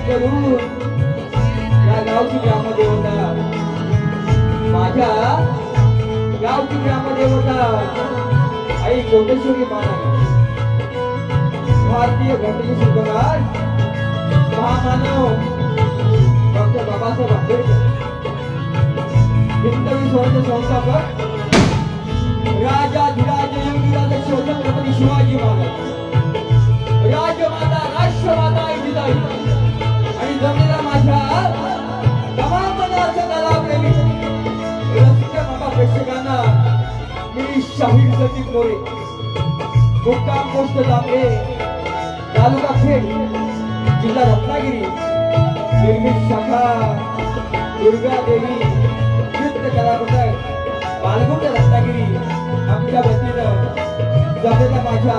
करून या गावची ग्रामदेवता माझ्या गावची ग्रामदेवता आई कोटेश्वरी माता भारतीय घटनेचे शिल्पकार महामानव डॉक्टर बाबासाहेब आंबेडकर हिंदवी स्वराज्य संस्थापक राजाधिराज योगीराज छत्रपती शिवाजी महाराज राजमाता राष्ट्रमाता जिजाई आणि जमलेला माझ्या तमाम कला प्रेमी रसिक बाबा प्रेक्षकांना मी शाहीर सतीश मोरे मुक्काम पोस्ट दामले तालुका खेड जिल्हा रत्नागिरी निर्मित शाखा दुर्गा देवी नृत्य कलापथक बालगुंड रत्नागिरी आमच्या वतीनं जमलेल्या माझ्या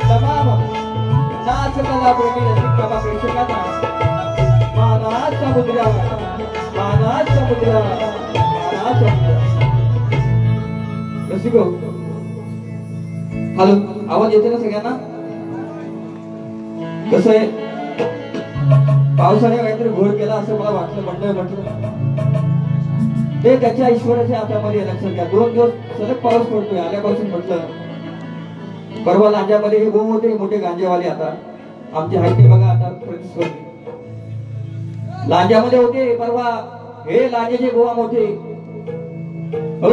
तमाम नाच कला प्रेमी रसिक बाबा प्रेक्षकांना मानाचा मुद्रा मानाचा मुद्रा मानाचा मुद्रा रसिको हॅलो आवाज येते ना सगळ्यांना कसं आहे पावसाने काहीतरी घोळ केला असं मला वाटलं मंडळ म्हटलं ते त्याच्या ईश्वराच्या हातामध्ये लक्षात घ्या 2 दिवस सलग पाऊस पडतोय आल्यापासून म्हटलं परवा लांजामध्ये हे गोम होते मोठे गांजेवाले आता आमचे हायते बघा आता प्रतिस्पर्धी लांजामध्ये होते परवा हे लांजेचे गोवा मोठे हो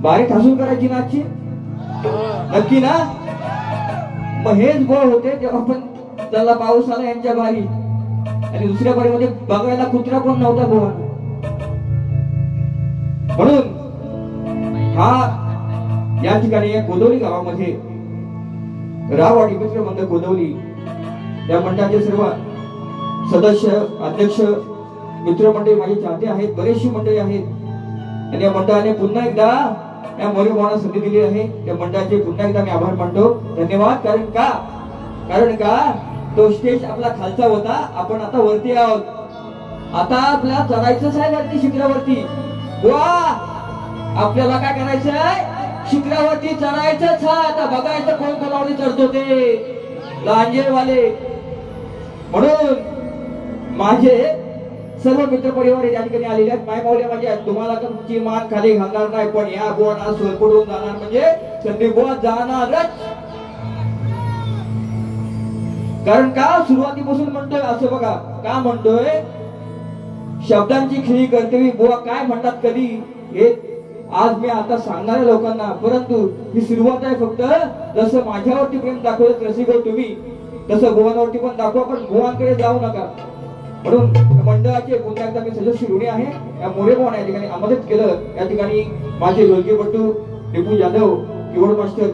बारी ठासून करायची नाची नक्की ना मग हेच गोळ होते जेव्हा पण त्याला पाऊस आला यांच्या बारी आणि दुसऱ्या बारीमध्ये बघायला कुत्रा पण नव्हता गोवा म्हणून हा या ठिकाणी कोदवली गावामध्ये राववाडी मित्र मंडळ कोदवली या मंडळाचे सर्व सदस्य अध्यक्ष मित्रमंडळी माझे चाहते आहेत बरेचशी मंडळी आहेत आणि या मंडळाने पुन्हा एकदा या मोरे भावांना संधी दिली आहे त्या मंडळाचे पुन्हा एकदा मी आभार मानतो धन्यवाद कारण का तो स्टेज आपला खालचा होता आपण आता वरती आहोत आता आपल्याला चढायचंच आहे वरती शिखरावरती वा आपल्याला काय करायचं आहे शिखरावरती चढायचंच आहे आता बघायचं कोण कोणावरती चढतो ते लांजेवाले म्हणून माझे सर्व मित्र परिवार या ठिकाणी आलेले आहेत माय माऊल्या माझ्या तुम्हाला तुमची मान खाली घालणार नाही पण या गोवाना सोलपडून जाणार म्हणजे संदीप गोवा जाणारच कारण का सुरुवातीपासून म्हणतोय असं बघा का म्हणतोय शब्दांची खिळी कर्तवी बुवा काय म्हणतात कधी हे आज मी आता सांगणाऱ्या लोकांना परंतु ही सुरुवात आहे फक्त जसं माझ्यावरती प्रेम दाखवत रसिको तुम्ही तसं गोवांवरती पण दाखवा पण गोवांकडे जाऊ नका म्हणून मंडळाचे पुन्हा एकदा मी सदस्य ऋणी आहे या मोरे भावाने या ठिकाणी आमंत्रित केलं या ठिकाणी माझे ढोलकीपटू टिपू जाधव कीबोर्ड मास्टर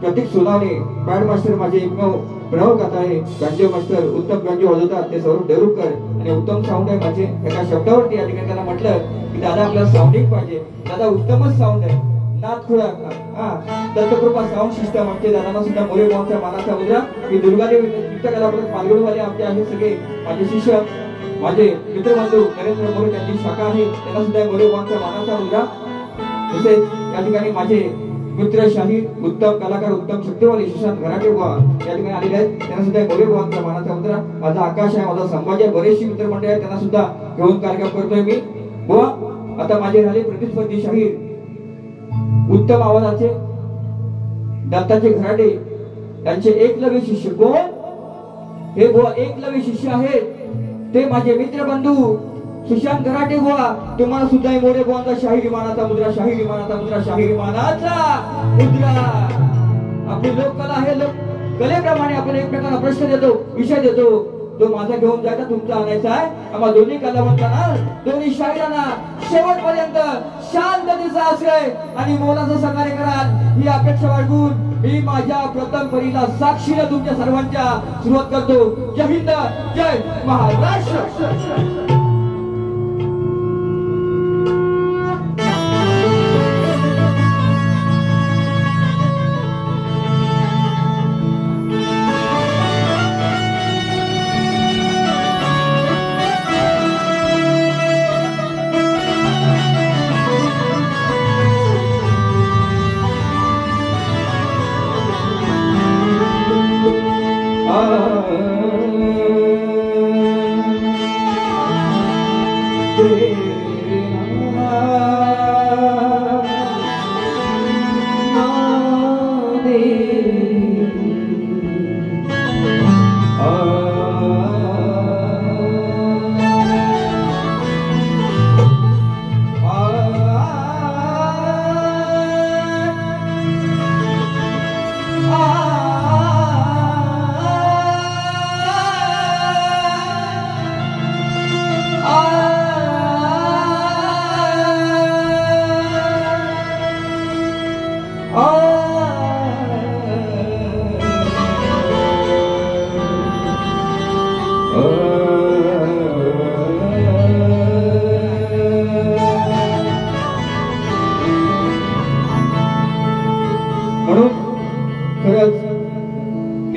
प्रतीक सोनावणे पॅड मास्टर माझे एकमेव प्रणव कथा आहे गांजे मास्टर उत्तम गांजे वाजवतात ते सौरभ देरुरकर आणि उत्तम साऊंड आहे माझे एका शब्दावरती या ठिकाणी त्यांना म्हटलं की दादा आपल्याला साऊंडिंग पाहिजे दादा उत्तमच साऊंड आहे नाथ खुळा दत्तकृपा साऊंड सिस्टम आमचे दादांना सुद्धा मोरे भावांच्या मानाचा मुद्रा मी दुर्गादेवी नृत्य कलापथक पालघरवाले आमचे आहे सगळे माझे शिष्य माझे मित्रबंधू नरेंद्र मोरे त्यांची शाखा आहे त्यांना सुद्धा मोरे भावांच्या मानाचा मुद्रा तसेच या ठिकाणी माझे मित्र शाहीर उत्तम कलाकार उत्तम शक्तिवाली सुशांत घराटे बुवा या ठिकाणी आलेले आहेत त्यांना सुद्धा मोरे भावांचा मानाचा मुद्रा माझा आकाश आहे माझा संभाजी आहे बरेचशी मित्रमंडळी आहेत त्यांना सुद्धा घेऊन कार्यक्रम करतोय मी बुवा आता माझे झाले प्रतिस्पर्धी शाहीर उत्तम आवाजाचे दत्ताचे घराटे त्यांचे एकलव्य शिष्य कोण हे बुवा एकलव्य शिष्य आहेत ते माझे मित्र बंधू सुशांत घराटे बुवा तुम्हाला सुद्धा मोरे बुवांचा शाहीर मानाचा मुद्रा शाहीर मानाचा मुद्रा शाहीर मानाचा मुद्रा आपली लोककला आहे लोक कलेप्रमाणे आपण एकमेकांना प्रश्न देतो विषय देतो तो माझा घेऊन जायचा तुमचा आणायचा आहे आम्हाला दोन्ही कलावंतांना दोन्ही शाहिरांना शेवटपर्यंत शांततेचा आश्रय आणि मोलाचं सहकार्य कराल ही अपेक्षा बाळगून मी माझ्या प्रथम फरीला साक्षीने तुमच्या सर्वांच्या सुरुवात करतो जय हिंद जय महाराष्ट्र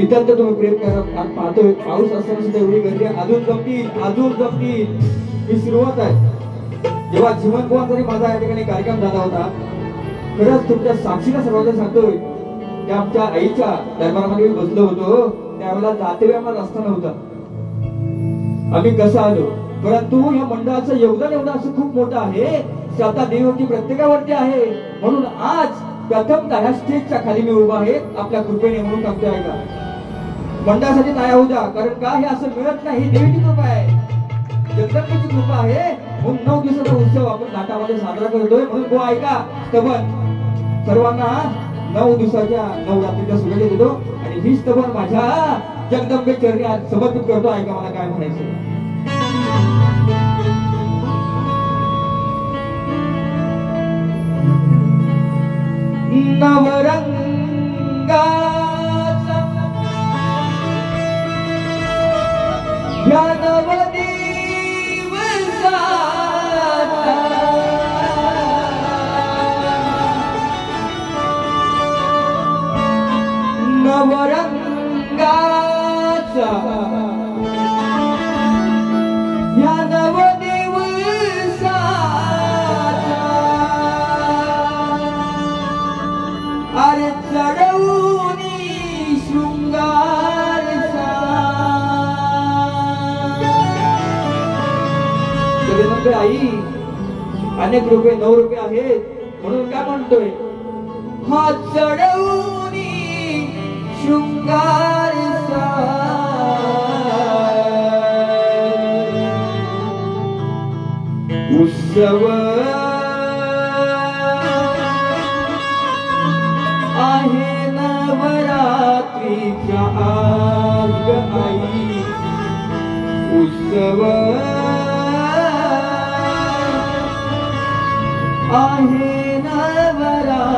इतर तर तुम्ही प्रेम करा पाहतोय, पाऊस असताना सुद्धा एवढी गर्दी अजून जमतील. ही सुरुवात आहे. जेव्हा जीवन बुवा तरी माझा या ठिकाणी कार्यक्रम झाला होता, खरंच तुमच्या साक्षीला सर्वांना सांगतोय की आमच्या आईच्या दरबारामध्ये बसलो होतो, त्यावेळेला जाते आम्हाला रस्ता नव्हता. आम्ही कसं आलो, परंतु या मंडळाचं योगदान एवढं असं खूप मोठं आहे, श्रद्धा देवाची प्रत्येकावरती आहे. म्हणून आज प्रथमतः ह्या स्टेजच्या खाली मी उभा आहे आपल्या कृपेने, म्हणून सांगतोय आहे का मंडळासाठी नाही होऊ द्या, कारण का हे असं मिळत नाही. देवीची कृपा आहे, जगदंबेची कृपा आहे. म्हणून 9 दिवसाचा उत्सव आपण घाटामध्ये साजरा करतोय. म्हणून गो ऐका स्तवन, सर्वांना 9 दिवसाच्या 9 रात्रीच्या शुभेच्छा देतो आणि ही स्तवन माझ्या जगदंबे चरणी आज समर्पित करतो. ऐका मला काय म्हणायचं. नवरंगा या नवदिवसाचा नवरंगाचा या नवदिवसाचा अरे चढवूनी शृंगार आई अनेक रुपये 9 रुपये आहेत, म्हणून काय म्हणतोय, हा चढवूनी शृंगार उत्सव आहे नवरात्रीचा आज आई. उत्सव आहे नवरात्रीचा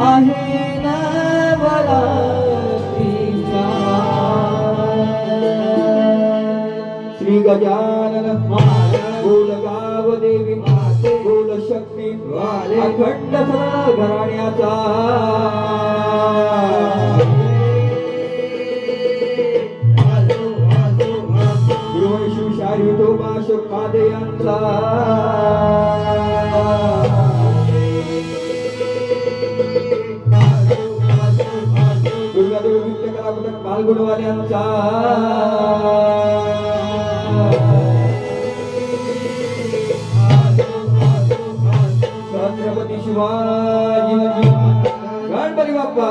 आहे ना मला श्री गजानन बोल गाव देवी बोल शक्ती अखंड सदा घराण्याचा शिवशाही विठोबा शोकादे यांचा दुर्गादेवी नृत्य कलापथक बालगुणवाल्यांचा छत्रपती शिवाजी गणपती बाप्पा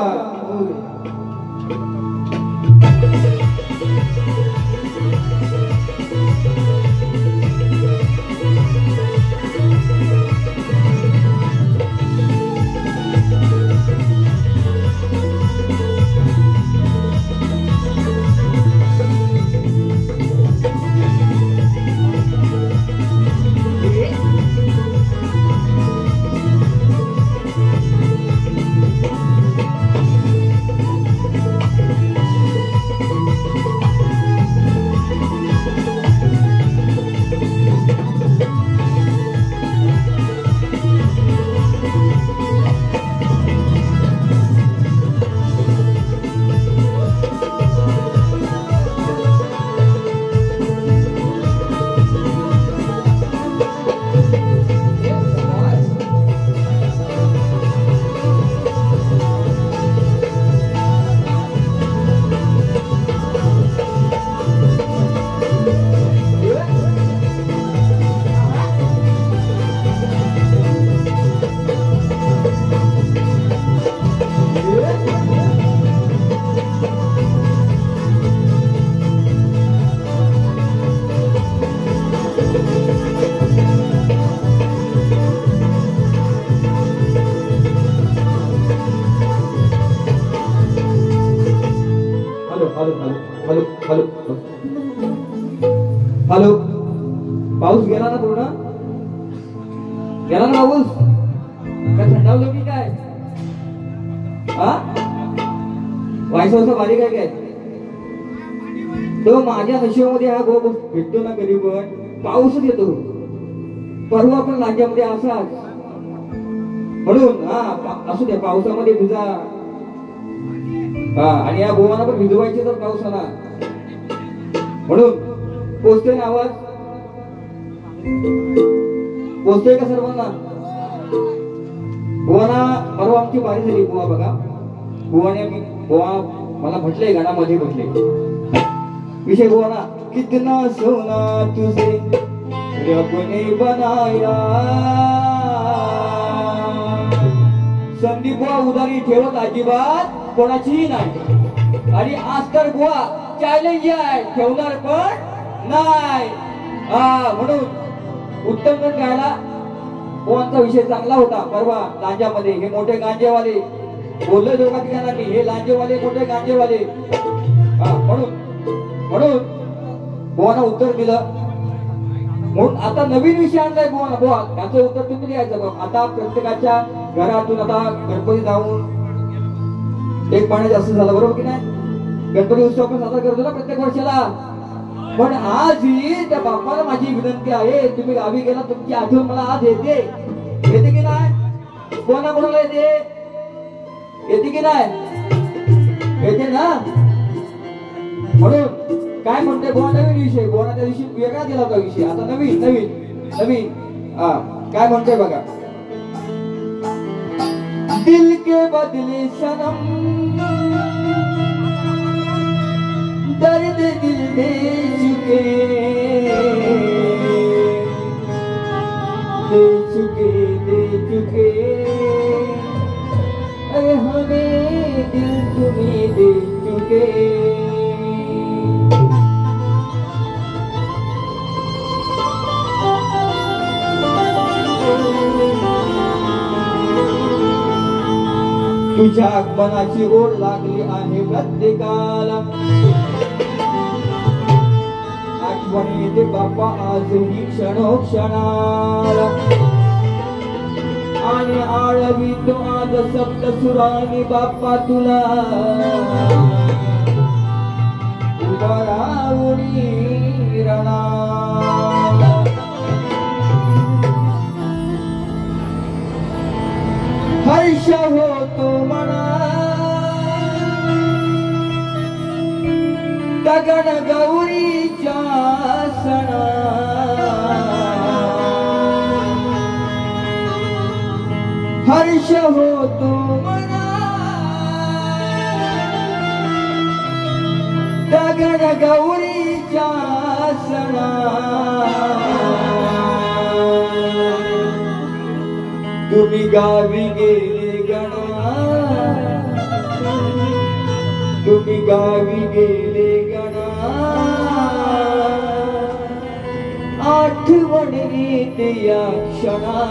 हॅलो पाऊस गेला ना पूर्ण गेला ना पाऊस काय थंडावलं की काय वायसा बारीक आहे काय तो माझ्या नशिबामध्ये हा गो भेटतो ना कधी पण पाऊसच येतो परवा पण राज्यामध्ये असाच म्हणून असू द्या पावसामध्ये भिजा आणि या गोवाना पण भिजवायचे तर पावसाला म्हणून पोचतोय ना आवाज पोचतोय का सर्वांना गोवाना परवा आमची बारी झाली गोवा बघा गोवा मला म्हटलंय गाण्यामध्ये म्हटले विषय गोवाना कितना सोना तुझे रब ने बनाया संदीप बुवा उदारी ठेवत अजिबात कोणाचीही नाही आणि आज तर बुवा चॅलेंज आहे ठेवणार पण नाही म्हणून उत्तम गण गायला बुवांचा विषय चांगला होता परवा लांजामध्ये हे मोठे गांजेवाले बोलले दोघा ठिकाणी हे लांजेवाले मोठे गांजेवाले म्हणून बुवांना उत्तर दिलं म्हणून आता नवीन विषय आणलाय बुवा बुवा त्याचं उत्तर तुम्ही द्यायचं आता प्रत्येकाच्या घरातून आता गणपती जाऊन एक पाणी जास्त झालं बरोबर की नाही गणपती उत्सव आपण साजरा करतो ना प्रत्येक वर्षाला पण आजही त्या बाप्पाला माझी विनंती आहे तुम्ही गावी गेला तुमची आठवण मला आज येते की नाही कोणाकोणाला येते की नाही येते ना म्हणून काय म्हणते गोवा नवीन विषय गोवा त्या दिवशी वेगळा दिला होता विषय आता नवीन नवीन नवीन काय म्हणते बघा दिल के बदले सनम दर्द दिल दे चुके अरे हमें दिल तुम्हें दे चुके तुझ्या आगमनाची ओढ लागली आहे प्रत्येकाला आठवण येते बाप्पा आजही क्षणोक्षणाला आणि आळवी तो आज सप्त सुरानी बाप्पा तुला उभा राहुनी रणा हर्ष होतो मना गगन गौरीच्या सणा हर्ष होतो मना गगन गौरीच्या सणा तुम्ही गावी गेले गणा तुम्ही गावी गेले गणा आठवण येते या क्षणा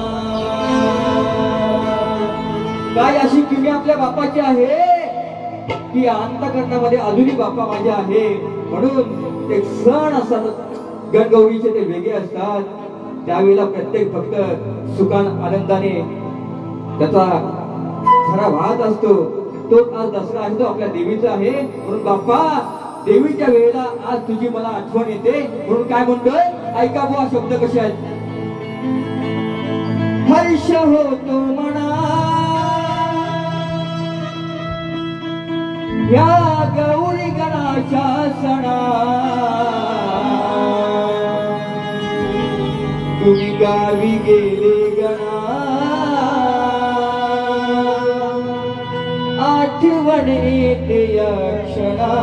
काय अशी किमी आपल्या बापाची आहे की अंतःकरणामध्ये अजूनही बाप्पा माझे आहे म्हणून ते सण असतात गणगौरीचे ते वेगळे असतात त्यावेळेला प्रत्येक भक्त सुखान आनंदाने त्याचा खरा वाहत असतो तो आज दसरा आहे तो आपल्या देवीचा आहे म्हणून बाप्पा देवीच्या वेळेला आज तुझी मला आठवण येते म्हणून काय म्हणतोय ऐका बुवा शब्द कसे आहेत हर्ष होतो म्हणा या गौरी गणाच्या सणा तुम्ही गावी गेले गणा आठवण येते या क्षणा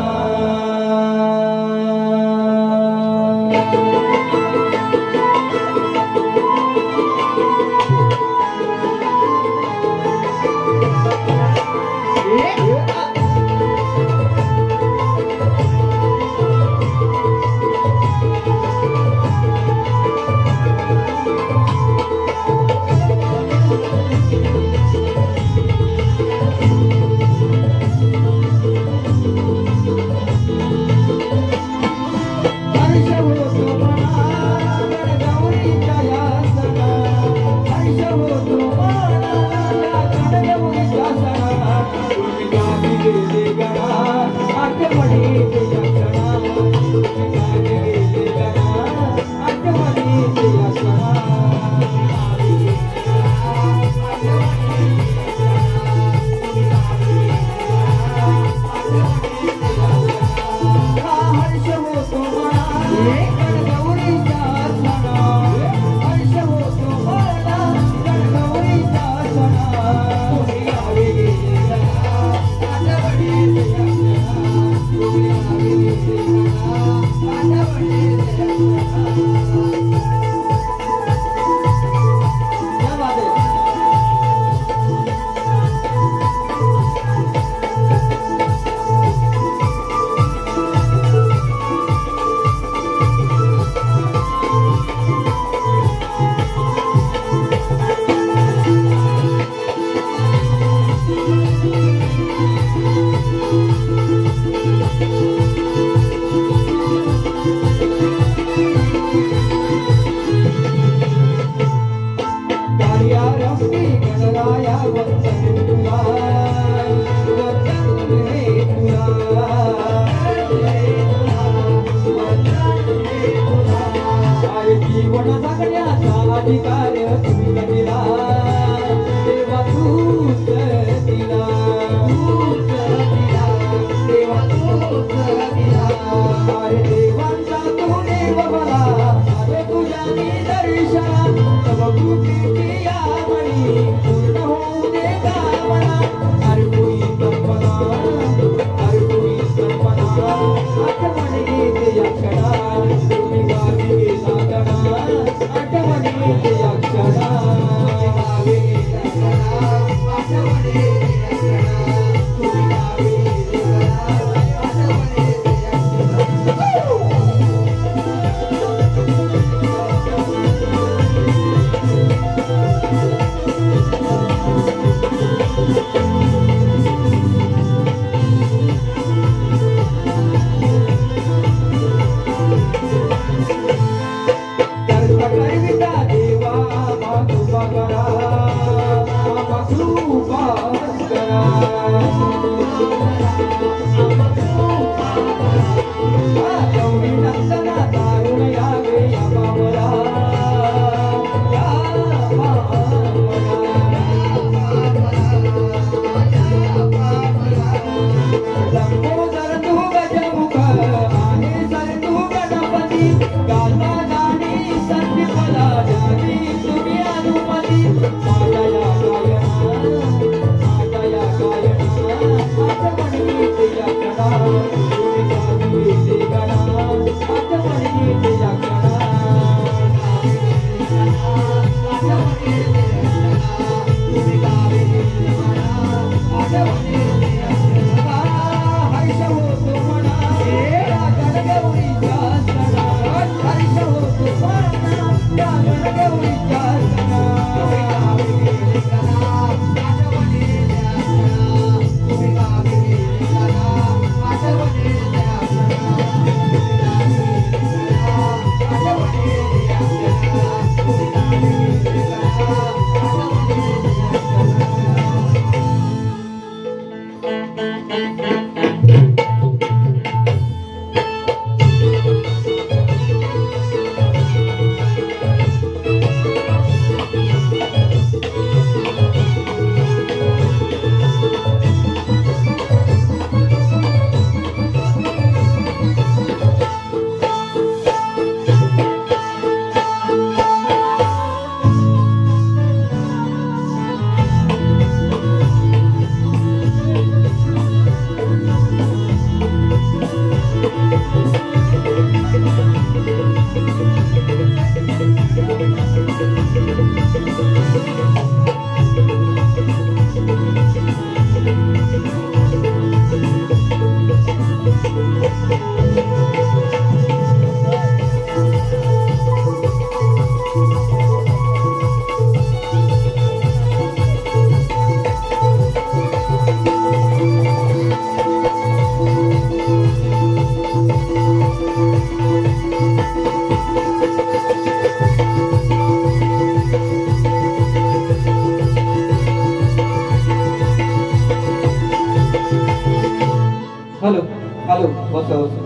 हॅलो हॅलो बसा बसा.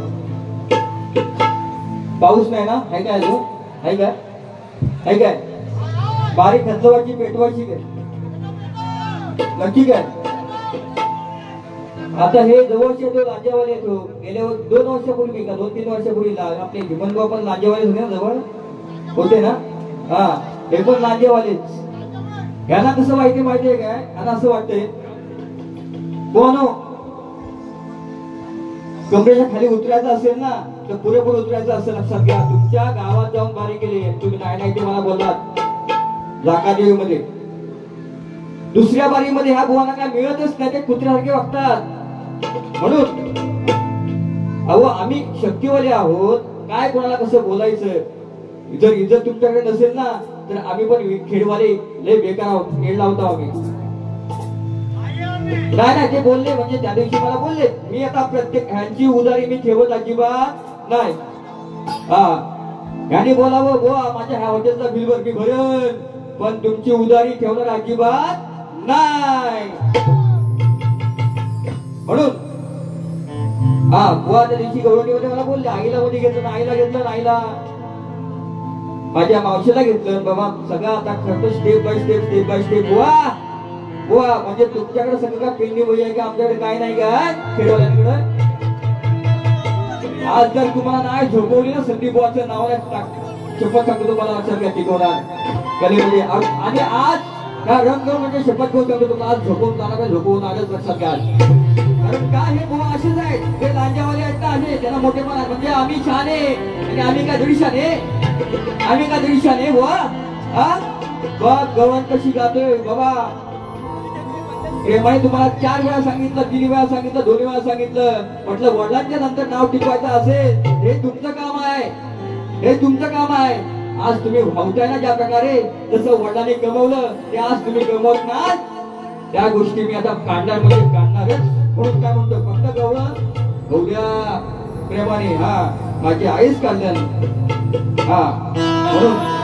पाऊस नाही ना? आहे काय अजून? आहे काय? आहे काय? बारीक खतवाची पेटवायची काय? नक्की काय? आता हे जवळचे तो लांजेवाले तो गेल्या 2 वर्षापूर्वी का 2-3 वर्षापूर्वी आपले भीमनगाव पण लांजेवाले होते ना, जवळ होते ना. हा, हे पण लांजेवालेच. यांना कसं माहितीये काय? यांना असं वाटतंय कोण कमरेच्या खाली उतरायचं असेल ना तर पुरेपूर उतरायचं असेल. लक्षात घ्या, तुमच्या गावात जाऊन बारी केली, तुम्ही नाही ते मला बोललात जाकादेवी मध्ये. दुसऱ्या बारीमध्ये ह्या बुवांना काय मिळतच नाही, ते कुत्र्यासारखे वागतात. म्हणून अहो आम्ही शक्तीवाले आहोत, काय कोणाला कसं बोलायचं. जर इज्जत तुमच्याकडे नसेल ना तर आम्ही पण खेडवाले लय बेकार आहोत, खेळ लावतो आम्ही. नाही ते बोलले म्हणजे त्या दिवशी मला बोलले, मी आता प्रत्येक ह्यांची उदारी मी ठेवत अजिबात नाही. हा, ह्यानी बोलावं बुवा माझ्या ह्या हॉटेलचा बिलवर मी भरेन, पण तुमची उदारी ठेवणार अजिबात नाही. म्हणून हा बुवा त्या दिवशी गवळणीमध्ये मला बोलले, आईला मध्ये घेतलं, आईला घेतलं, आईला माझ्या मावशीला घेतलं. बाबा सगळं आता खर्च स्टेप बाय स्टेप बुवा म्हणजे तुमच्याकडे सगळं का पेंडी वही आहे का? आमच्याकडे काय नाही काय खेळवाल्यांकडे. आज जर तुम्हाला नाही झोपवली ना संदीप बुवाचं नावाला शपथ सांगतो तुम्हाला, लक्षात घ्या टिकवणार कलेमध्ये. आणि आज हा रंग म्हणजे शपथ घेऊन सांगतो तुम्हाला, आज झोपवून जाणार का झोपवून आलंच, लक्षात घ्या. कारण काय हे बुवा असेच आहेत, हे लांजावाले आहेत ना, असे त्यांना मोठेपणा म्हणजे आम्ही छान आहे आणि आम्ही का दीडशाने, आम्ही का दीडशाने बुवा. हा बघ गवळण कशी गातोय बाबा. प्रेमाने तुम्हाला 4 वेळा सांगितलं, 3 वेळा सांगितलं, 2 वेळा सांगितलं. म्हटलं वडिलांच्या नंतर नाव टिकवायचं असेल, हे तुमचं काम आहे, हे तुमचं काम आहे. आज तुम्ही भावताय ना ज्या प्रकारे, जसं वडिलांनी कमवलं ते आज तुम्ही कमवत ना, त्या गोष्टी मी आता काढणार म्हणजे काढणारच. म्हणून काय म्हणतो, फक्त गवळ्या प्रेमाने. हा माझी आईच काढल्या. हा म्हणून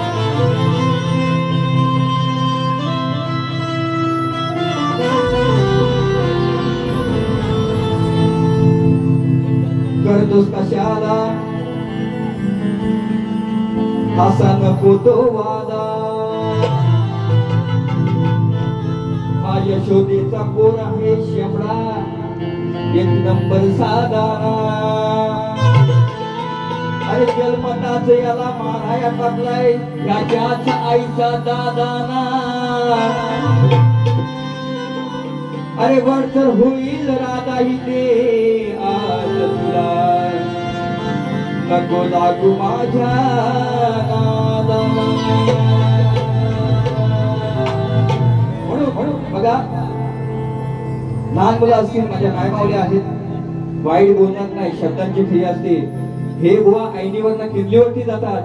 करतोस कशाला असा नको तो वादा हा यशोदेचा पोर आहे शेपडा एक नंबर साधा अरे जन्मताच याला माराया टाकलाय याच्याच आईचा दादाना अरे वरचर होईल राधा इथे आज तुला नको लागू माझ्या नादाला म्हणून बघा लहान मुलं असतील माझ्या मायमावल्या आहेत वाईट बोलणार नाही शब्दांची फ्री असते हे बुवा ऐनीवरनं किल्लीवरती जातात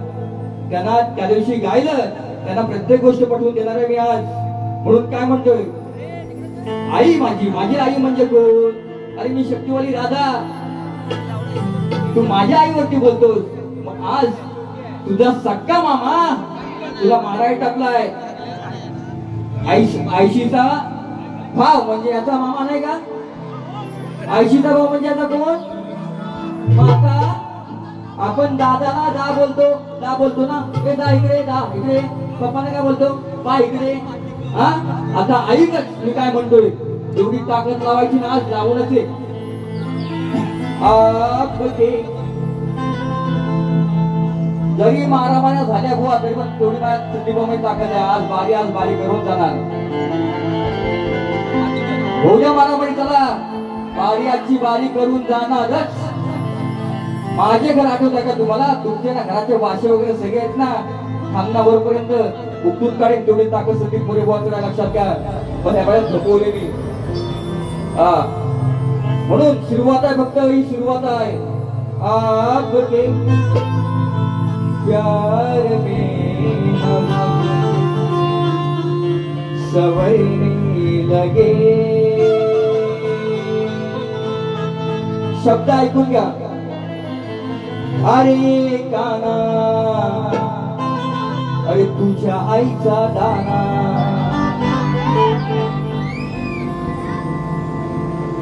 त्यांना त्या दिवशी गायलं त्यांना प्रत्येक गोष्ट पटवून देणार आहे मी आज म्हणून काय म्हणतोय आई माझी आई म्हणजे कोण अरे मी शक्तिवाली राधा तू माझ्या आईवरती बोलतोस मग आज तुझा सक्का मामा तुला मारायला टाकलाय आयशीचा भाव म्हणजे याचा मामा नाही का आयशीचा भाव म्हणजे याचा कोण माता आपण दादाला दा बोलतो ना हे दा इकडे पप्पाने काय बोलतो पा इकडे हा आता ऐकच मी काय म्हणतोय एवढी ताकद लावायची ना आज लावूनच जरी मारामाऱ्या झाल्या बुवा तरी पण तेवढी माझ्या ताकद आहे आज बारी करून जाणार होऊया मारामारी चला आजची बारी करून जाणारच माझे घर आठवत आहे का तुम्हाला तुमच्या ना घराचे वाशे वगैरे सगळे आहेत ना खांना वरपर्यंत उठून काढेल तेवढी ताकद सगळी पुरे बुवा लक्षात घ्या पण या वेळेस झोपवले मी म्हणून सुरुवात आहे फक्त ही सुरुवात आहे आपके प्यार में सवरने लगे शब्द ऐकून घ्या अरे काना अरे तुझ्या आईचा दाना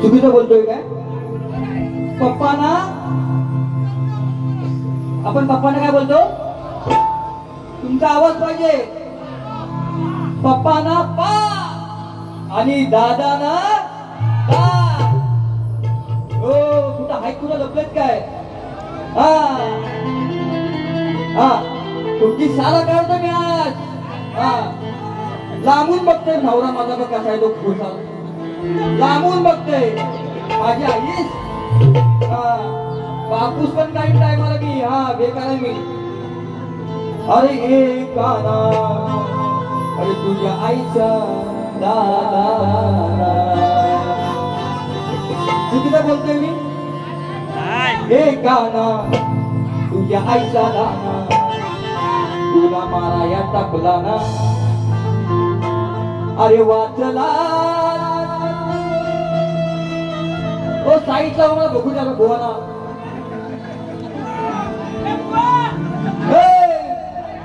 चुकीचं बोलतोय काय पप्पाना आपण पप्पाना काय बोलतो तुमचा आवाज पाहिजे पप्पाना पा आणि दादाना दा हो कुठं हाय तुला लपलेत काय तुमची साला काढतो मी आज लांबून बघतोय नवरा माझा बघ कसा आहे तो खुशा लांबून बघतोय माझी आईस बापूस पण काही टायमाला मी बेकार आहे मी अरे एक काना अरे तुझ्या आईचा दादा चुकीचं बोलतोय मी हे काना तुझ्या आईचा दाना तुला माराया टाकला ना अरे वाचला ओ साईडला मला बघू द्या गोवाना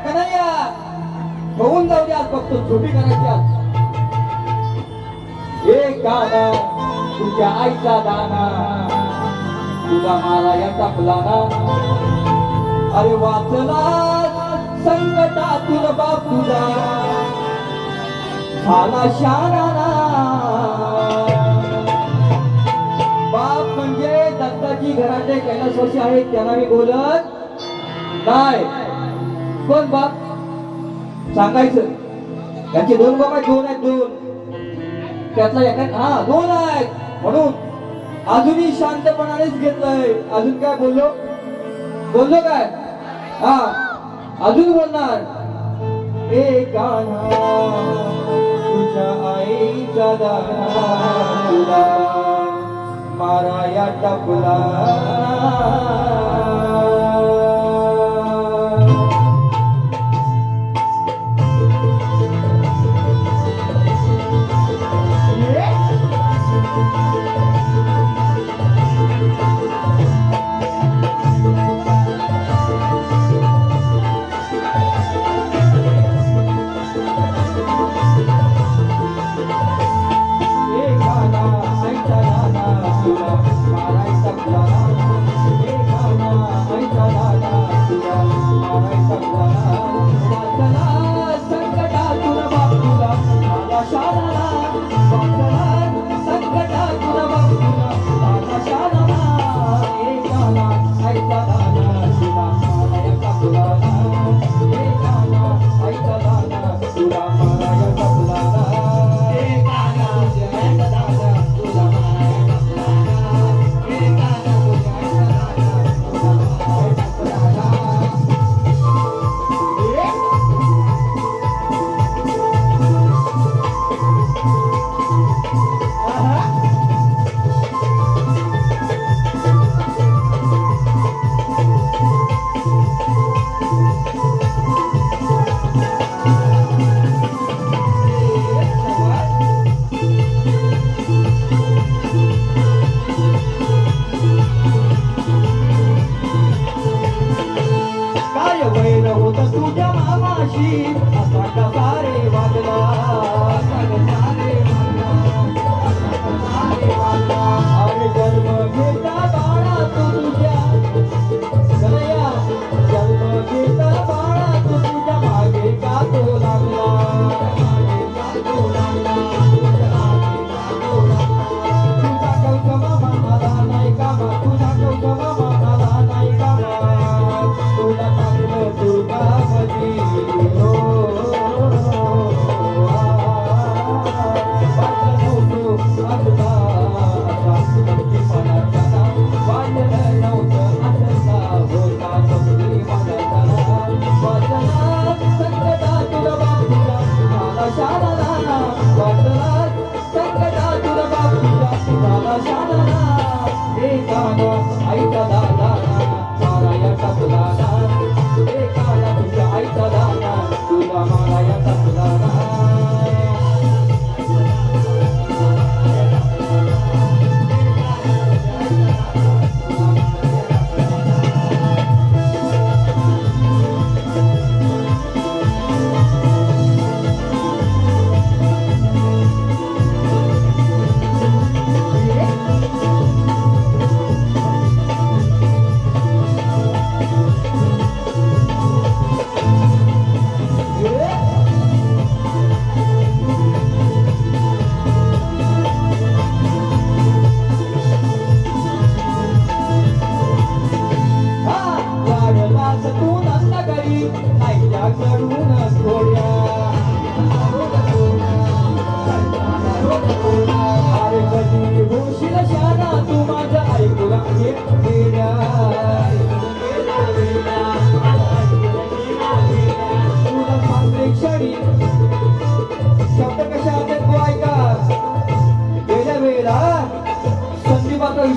कन्हैया होऊन जाऊ दे आज फक्त झोपी करायची आज एक गाणा तुझ्या आईचा दाना तुला माराया टाकला ना अरे वाचला संकटातून बापूला झाला शाना बाप म्हणजे दत्ताजी घराचे कैलासवासी आहेत त्यांना मी बोलत नाही कोण बाप सांगायचं त्यांचे दोन बाप आहेत दोन त्यातला एका दोन आहेत म्हणून अजूनही शांतपणानेच घेतलंय अजून काय बोललो काय अजून बोलणार एक गाणं तुझ्या आईचा दाना तुला माराया टाकला मारायचा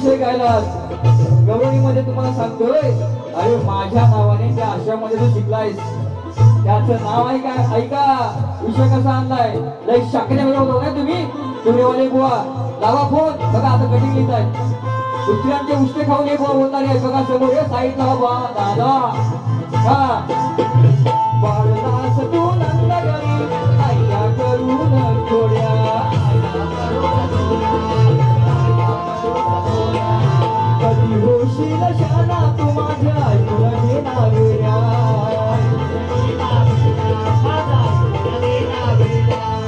विषय गायला गवळणीमध्ये तुम्हाला सांगतोय, अरे माझ्या नावाने त्या आश्रमामध्ये तू शिकलायस, त्याचं नाव आहे काय ऐका. विषय कसा आणलाय, लय शाकऱ्या बरोबर ना तुम्ही तुरेवाले बुवा. लावा फोन, बघा आता कटिंग लिहित आहे. दुसऱ्यांचे उष्टे खाऊन हे बुवा बोलणारे आहे बघा समोर. साईड लावा बुवा दादा. हा बाळदास तू नंदगरी आया करून थोड्या, कधी होशील शाना तू माझ्या तुला घेणाऱ्या.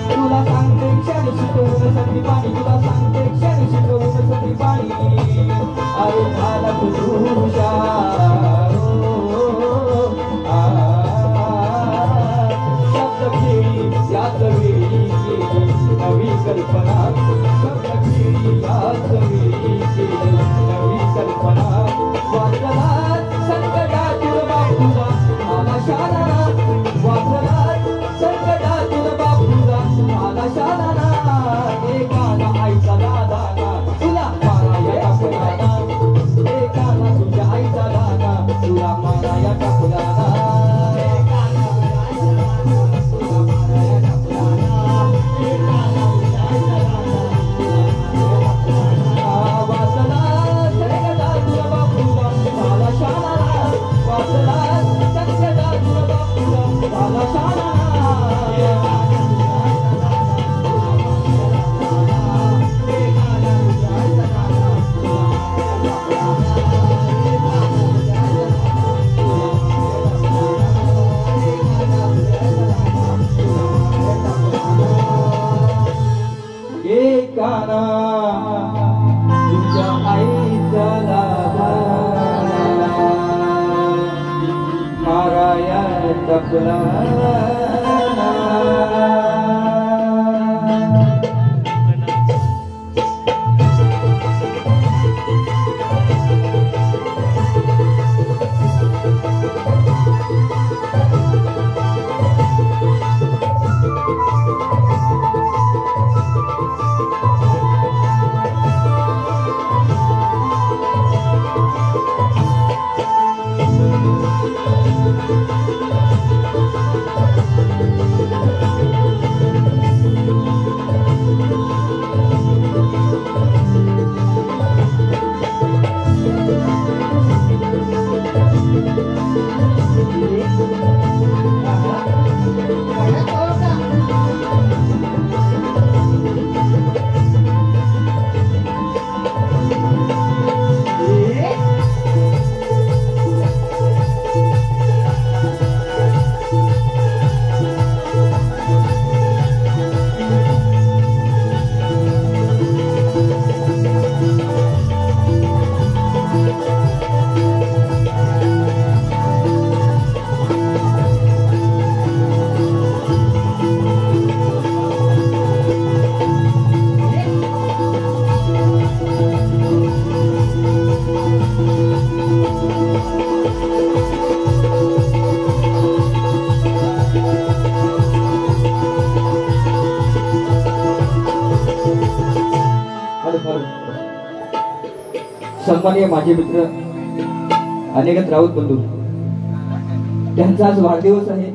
तुला सांगते क्षण शिकवून सती पाणी, तुला सांगते क्षण शिकवून सती पाणी. अरे झाला तुझ्या शब्द खेळी याच वेळी केली नवी कल्पना, शब्द खेळी याच वेळी केली नवी कल्पना. वाचला संकटातून बापूला आला शाळा, वाचला संकटातून बापूला आला शाळा. एकाला आईचा दादा तुला माराया टाकला, एकाला तुझ्या आईचा दादा तुला माराया टाकला. तुझ्या आईचा दादा माराया टपला. सन्माननीय माझे मित्र अनेकच राऊत बंधू, त्यांचा आज वाढदिवस आहे.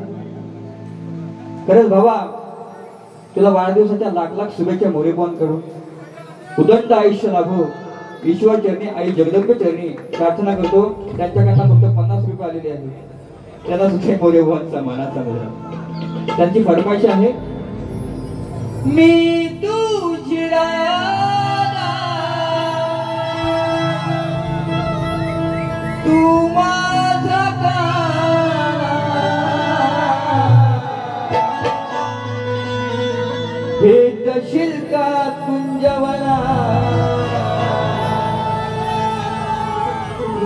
खरंच बाबा तुला वाढदिवसाच्या लाख लाख शुभेच्छा मोरेपॉन करून उदंड आयुष्य लाभो ईश्वर चरणी आई जगदंबे चरणी प्रार्थना करतो. त्यांच्याकडनं फक्त 50 रुपये आलेले आहेत, त्यांना सुद्धा मोरेपॉनचा मानाचा मुलगा. त्यांची फरमाईश आहे, मी तुझ्या तू माझा काना भेटशील का कुंजवना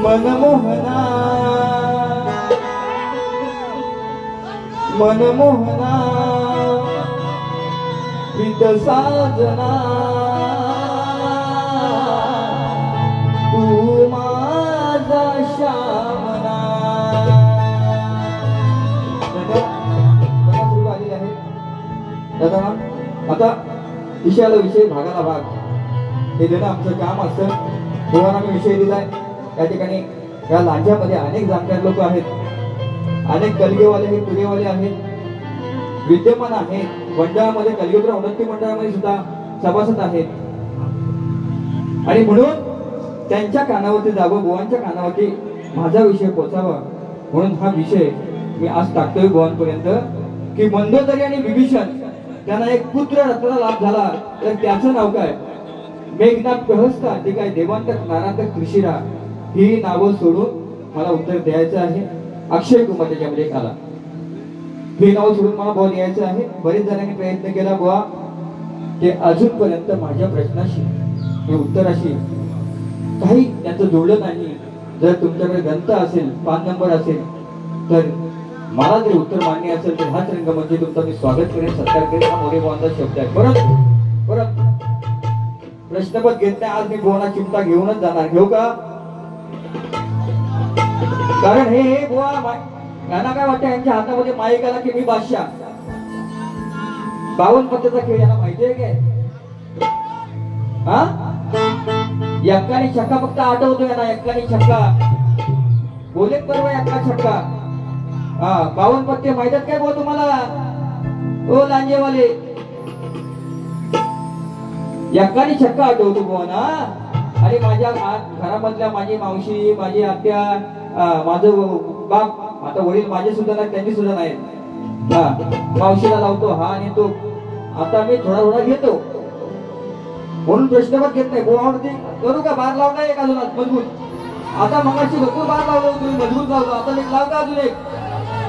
मनमोहना मनमोहना प्रीत साजना तू माझा श्यामना. दादा आता विषयाला विषय भागाला भाग हे देणं आमचं काम असतं. बुवांना मी विषय दिलाय. या ठिकाणी या लांज्यामध्ये अनेक जाणकार लोक आहेत, अनेक कलगेवाले आहेत, तुरेवाले आहेत, विद्यमान आहेत. मंडळामध्ये कलियुग उन्नती मंडळामध्ये सुद्धा सभासद आहेत. आणि म्हणून त्यांच्या कानावरती जावं, बुवांच्या कानावरती माझा विषय पोचावा म्हणून हा विषय मी आज टाकतोय बुवांपर्यंत की मंदोदरी आणि विभीषण त्यांना एक पुत्र रत्नाचा लाभ झाला तर त्याचं नाव काय? मेघनाथ प्रहस्ता, ते काय देवांतक नारांतक त्रिशिरा, ही नावं सोडून मला उत्तर द्यायचं आहे. अक्षय कुमार त्याच्यामध्ये आला, ही नाव सोडून मला बुवा द्यायचं आहे. बरेच जणांनी प्रयत्न केला बुवा, ते अजूनपर्यंत माझ्या प्रश्नाशी हे उत्तराशी काही त्याचं जोडलं नाही. जर तुमच्याकडे ग्रंथ असेल, पान नंबर असेल तर मला जर उत्तर मान्य असेल तर हाच रंग म्हणजे तुमचं मी स्वागत करेन, सत्कार करेन. हा मोरे बुवांचा शब्द आहे. परत प्रश्नपत्र घेत नाही. आज मी बुवांना चिमटा घेऊनच जाणार. घेऊ का? कारण हे बुवा यांना काय वाटतं, यांच्या हातामध्ये माईक आला की मी बादशाह. 52 पत्त्याचा खेळ यांना माहिती आहे काय? एक्कानी छक्का फक्त आठवतो यांना, एक्कानी छक्का बोले परवा एक्का छक्का. 52 पत्ते माहितात काय बुवा तुम्हाला? ओ लांजेवाले, एक्कानी छक्का आठवतो बुवा ना. आणि माझ्या घरामधल्या माझी मावशी, माझी आत्या, माझं बाप, आता वडील माझे सुद्धा नाही, त्यांनी सुद्धा नाही. मावशीला लावतो हा आणि तो. आता मी थोडा थोडा घेतो म्हणून प्रश्नपत्र घेत नाही. बुवावरती करू का? बार लावलाय एक अजून मजबूत. आता मगाशी भरपूर बार लावलो तुम्ही, मजबूत लावलो. आता एक लाव का? अजून एक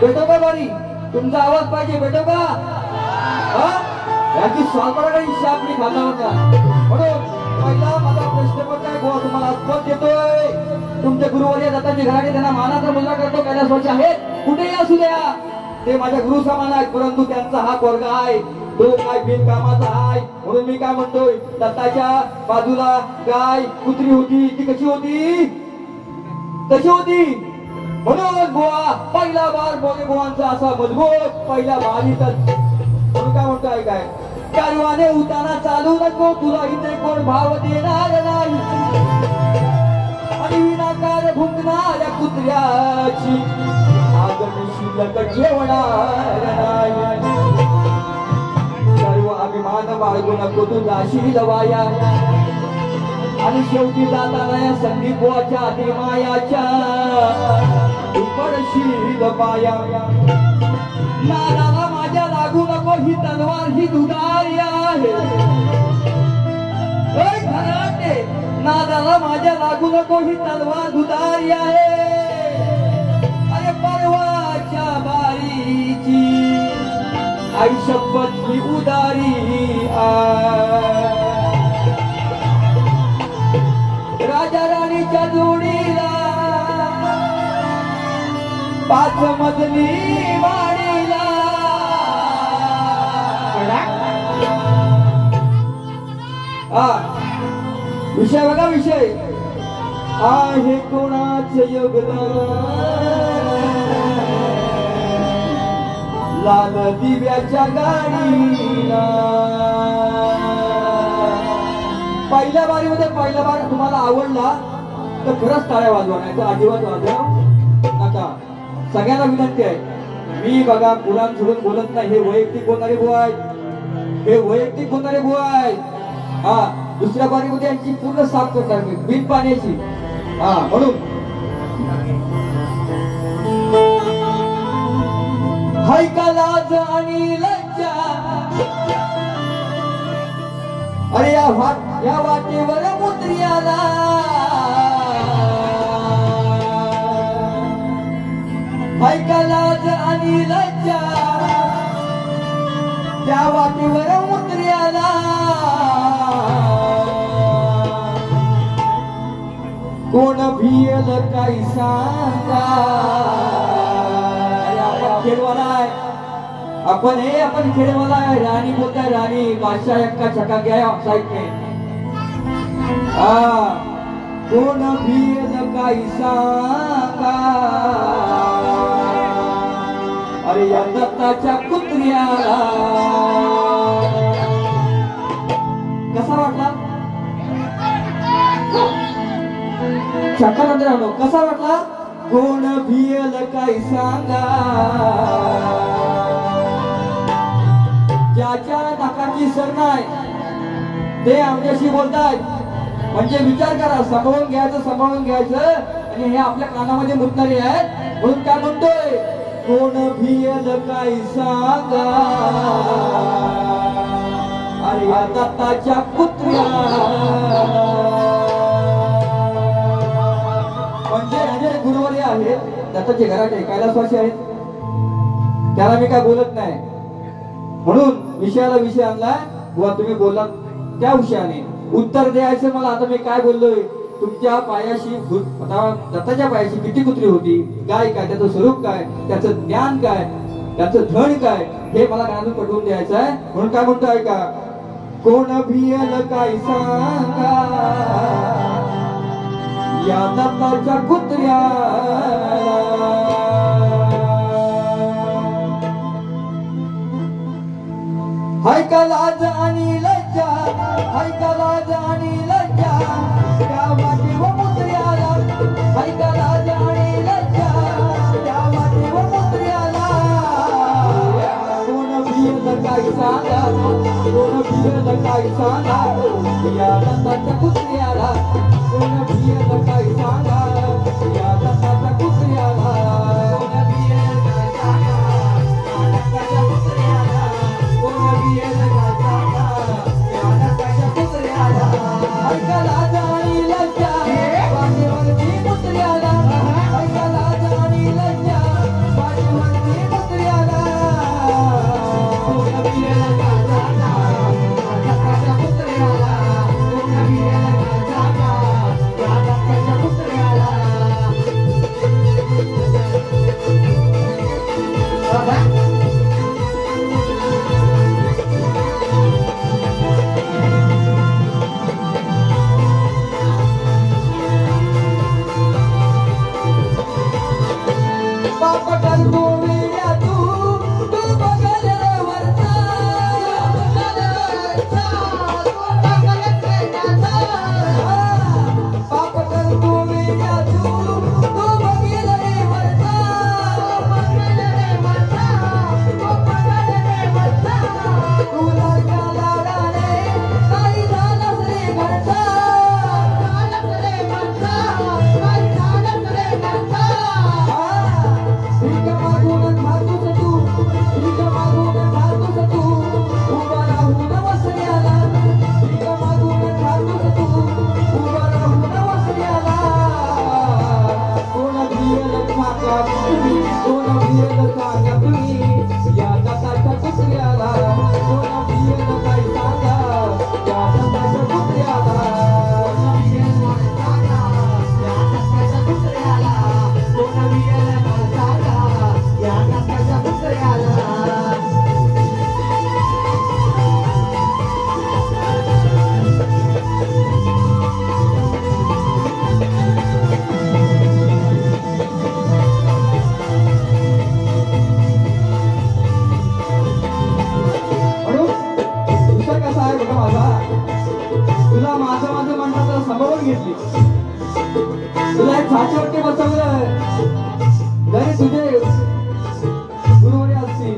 भेटो का? बारी तुमचा आवाज पाहिजे, भेटो का? याची स्वाल्पडा इच्छा आपली खातावर. म्हणून पहिला माझा प्रश्नपत्र आहे बुवा, तुम्हाला आत्मत देतोय. तुमच्या गुरुवर्य दत्ताजी घराणे त्यांना मानाचा मुलगा करतो, कैलासवासी आहेत, कुठेही असू द्या, ते माझ्या गुरु समान आहेत. परंतु त्यांचा हा पोरगा आहे तो काय बिनकामाचा आहे. म्हणून मी काय म्हणतोय, दत्ताच्या बाजूला गाय कुत्री होती, ती कशी होती? तशी होती. म्हणून बुवा पहिला बार मोरे बुवांचा असा मजबूत पहिला बारीतच. म्हणून काय म्हणतोय काय, कारवाने उताना चालू नको, तुला इथे कोण भाव देणार नाही. आणि विनाकार भुंकणाऱ्या कुत्र्याची आगमी शिल्लक जेवणार नाही. सर्व अभिमान बाळगू नको, तू जाशील वाया. आणि शेवटी जाताना या संदीप बुवाच्या अधिमायाच्या पडशील पाया. नादाला माझ्या लागू नको, ही तलवार ही दुधारी आहे. नादाला माझ्या लागू नको, ही तलवार दुधारी आहे. अरे परवाच्या बारीची आई शपथ ही उदारी आहे. राजा राणीच्या जोडीला 5 मजली वाडीला. विषय बघा, विषय आहे कोणाचे योगदान. लाल दिव्याच्या गाडीला. पहिल्या बारीमध्ये पहिला बार तुम्हाला आवडला तर खरंच टाळ्या वाजवा, नाही तर अजिबात वाजवा नका. सगळ्यांना विनंती आहे. मी बघा पुराण सोडून बोलत नाही. हे वैयक्तिक बोलणारे बुवा आहेत, हे वैयक्तिक बोलणारे बुवा आहेत. दुसऱ्या बारीमध्ये यांची पूर्ण साफ करणार मी, बिन पाण्याची. म्हणून हाय का लाज आणि लज्जा. अरे या वाटेवर मुद्रियाला. हाय का लाज आणि लज्जा, त्या वाटेवर मुद्रियाला. कोण भियल काही सांगा. आपण खेळवाला आहे, आपण खेळवाला आहे. राणी बोलताय, राणी बादशाह एक्का छक्का गया साइड में. कोण भियल काही सांगा. अरे या दत्ताच्या कुत्र्याला. कसा वाटला? शाखानंदराव कसा वाटला? कोण भियल काय सांगा, ज्याच्या नाकाची सर नाही ते आमच्याशी बोलताय. म्हणजे विचार करा, सांभाळून घ्यायचं आणि हे आपल्या कानामध्ये मुतणारे आहेत. म्हणून काय म्हणतोय? कोण भियल काय सांगा, अरे या दत्ताच्या कुत्र्या. म्हणजे हे गुरुवारी आहेत, दत्ताचे घराटे कैलासवासी आहेत, त्याला मी काय बोलत नाही. म्हणून विषयाला विषय आणलाय. बुवा तुम्ही बोलात त्या विषयाने उत्तर द्यायचं मला. आता मी काय बोललोय? तुमच्या पायाशी आता दत्ताच्या पायाशी किती कुत्री होती, काय काय त्याचं स्वरूप काय, त्याचं ज्ञान काय, त्याचं धन काय, हे मला गाणं पटवून द्यायचं आहे. म्हणून काय म्हणतो ऐका. कोण भियल काय सांगा, या दत्ताच्या कुत्र्या. हाय का लाज आणि लज्जा, हाय का लाज आणि लज्जा, त्या वाटी व मुत्र्याला. हाय का लाज आणि लज्जा, त्या वाटी व मुत्र्याला. कोण भियल काय सांगा, कोण भियल काय सांगा, या दत्ताच्या कुत्र्याला. कोण भियल काय सांगा, या दत्ताच्या कुत्र्याला. कोण भियल काय सांगा, या दत्ताच्या कुत्र्याला. कोण भियल काय सांगा, या दत्ताच्या कुत्र्याला. ऐका लाज आणि लज्जा, वाटेवरती कुत्र्याला. ऐका लाज आणि लज्जा, वाटेवरती कुत्र्याला. कोण भियल काय सांगा, या दत्ताच्या कुत्र्याला. कोण भियल काय सांगा, या दत्ताच्या कुत्र्याला. पाप करतो वेड्या तू बघल रे वरचा. पाप करतो वेड्या तू बघल रे वरचा. तुला लाडाने काही झालंच रे घरचा. भीक मागून खातोस तू, भीक मागून खातोस तू, उभा राहून वसण्याला. भीक मागून खातोस तू, उभा राहून वसण्याला. कोण भियल सांगा तुम्ही, कोण भियल सांगा तुम्ही, या दत्ताच्या कुत्र्याला. कोण भियल काय सांगा, या दत्ताच्या कुत्र्याला. कोण भियल काय सांगा, या दत्ताच्या कुत्र्याला. कोण भियल काय सांगा, या दत्ताच्या कुत्र्याला. म्हणून विषय कसा आहे बघा माझा. तुला माझं माझं म्हणतात तर सांभाळून घेतली. तुला एक छातीवरती बसवलं, जरी तुझे गुरुवारी असतील,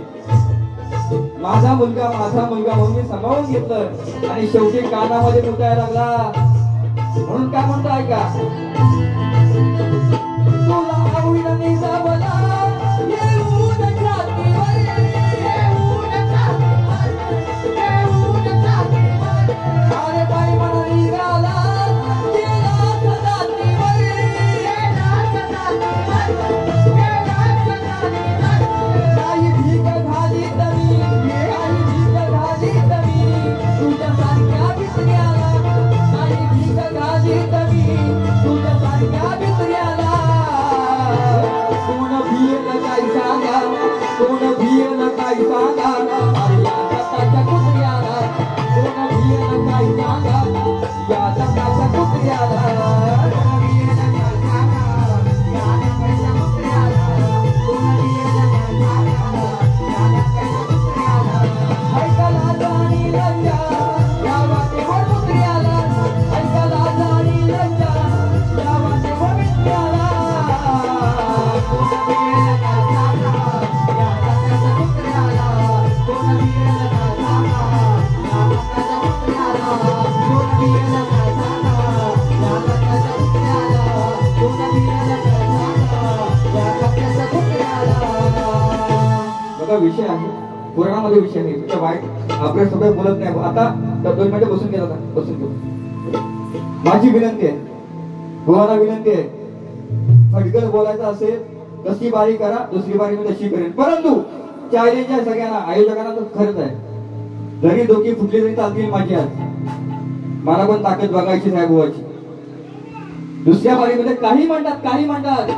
माझा मुलगा म्हणून मी सांभाळून घेतलं. आणि शेवटी कानामध्ये मुतायला लागला. म्हणून काय म्हणतो ऐका. तुला आवडीला नाही जमला, येऊन छातीवर, येऊन छातीवर, येऊन छातीवर. अरे बाई मला निघाला, गेला छातीवर, गेला छातीवर, गेला छातीवर. काही भीक घाली तरी, काही भीक घाली तरी, तुझ्यासारख्या भित्र्याला. काही भीक घाली तरी, तुझ्यासारख्या भित्र्याला. कोण भियल काय सांगा, विषय आहे, पुराणामध्ये विषय आहे, तुझ्या वाईट आपल्या सगळं बोलत नाही. आता 2 मिनिटं बसून गेला, बसून घेऊ. माझी विनंती आहे, गोवाना विनंती आहे, फटकल बोलायचं असेल कशी बारी करा, दुसरी बारी मी तशी करेन. परंतु चॅलेंज आहे सगळ्यांना, आयोजकांना तर खरंच आहे. जरी डोकी फुटली तरी चालतील माझी, आज मला पण ताकद बघायची आहे गोवाची. दुसऱ्या बारीमध्ये काही म्हणतात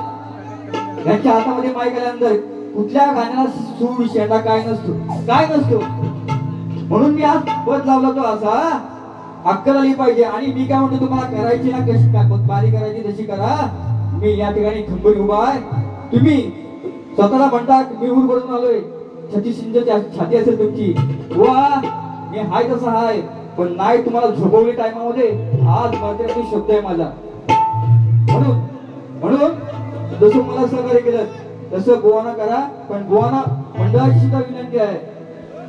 यांच्या हातामध्ये माईक आल्यानंतर कुठल्या गाण्याला सूर शेंडा काय नसतो. म्हणून मी आज पद लावला तो असा, अक्कल आली पाहिजे. आणि मी काय म्हणतो, तुम्हाला करायची ना कशी बारी करायची तशी करा. मी या ठिकाणी खंबीर उभा आहे. तुम्ही स्वतःला म्हणता मी ऊर पडून आलोय, छाती असेल तुमची, वा मी हाय तसा हाय, पण नाही तुम्हाला झोपवली टायमामध्ये. आज मर्यादित शब्द आहे माझा. म्हणून जसं मला सहकार्य केलं तसं गोवाना करा. पण गोवाना मंडळाची सुद्धा विनंती आहे,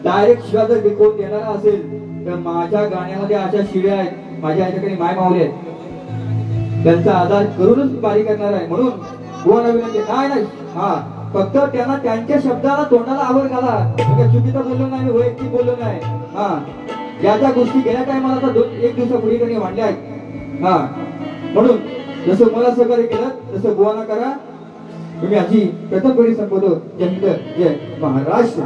डायरेक्ट शिवाय जर कोण देणारा असेल तर माझ्या गाण्यामध्ये अशा शिव्या आहेत, माझ्या याच्याकडे माय मावले आहेत, त्यांचा आधार करूनच बारी करणार आहे. म्हणून गोवाना विनंती नाही, हा फक्त त्यांना त्यांच्या शब्दाला तोंडाला आवड घाला. चुकीचं बोललो नाही, वैयक्तिक बोललो नाही. हा या ज्या गोष्टी गेल्या टायमाला तर 1 दिवसापूर्वी त्यांनी मांडल्या आहेत. हा म्हणून जसं मला सहकार्य केलं तसं गोवाना करा. तुम्ही आजी प्रथम घरी संपवतो. जय हिंद, जय महाराष्ट्र.